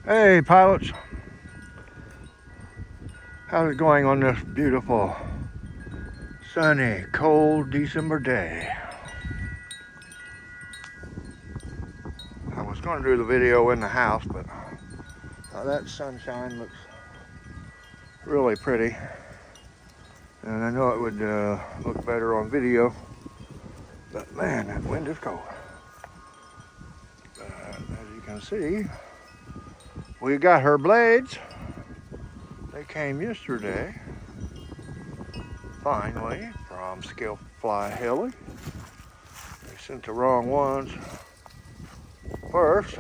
Hey pilots, how's it going on this beautiful, sunny, cold December day? I was going to do the video in the house, but that sunshine looks really pretty. And I know it would look better on video, but man, that wind is cold. But as you can see, we got her blades. They came yesterday, finally, from Skill Fly Hilly. They sent the wrong ones first,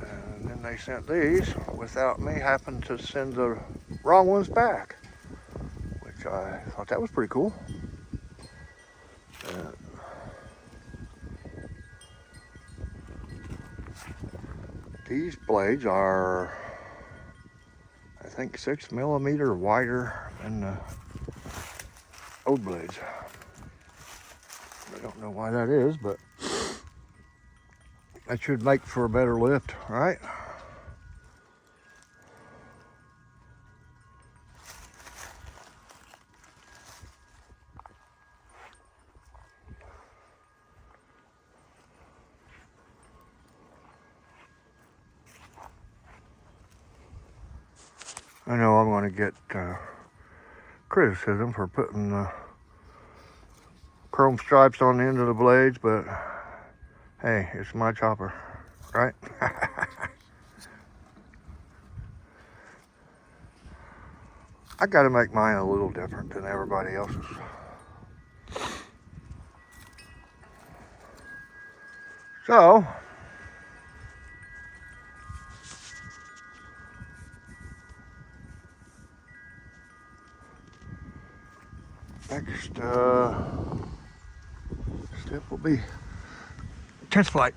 and then they sent these without me having to send the wrong ones back, which I thought that was pretty cool. These blades are, I think, 6mm wider than the old blades. I don't know why that is, but that should make for a better lift, right? I know I'm going to get criticism for putting the chrome stripes on the end of the blades, but hey, it's my chopper, right? I got to make mine a little different than everybody else's. So, next step will be test flight.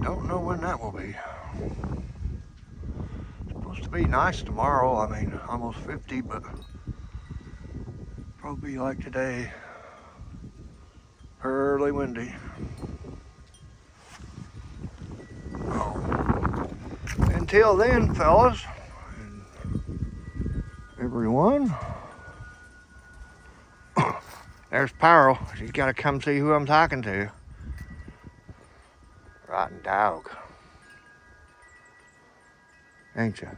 Don't know when that will be. It's supposed to be nice tomorrow. I mean, almost 50, but probably like today, early windy. Oh. Until then, fellas and everyone, there's Pearl. She's got to come see who I'm talking to. Rotten dog, ain't you?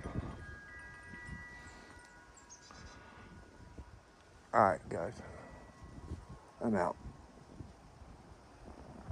All right, guys, I'm out.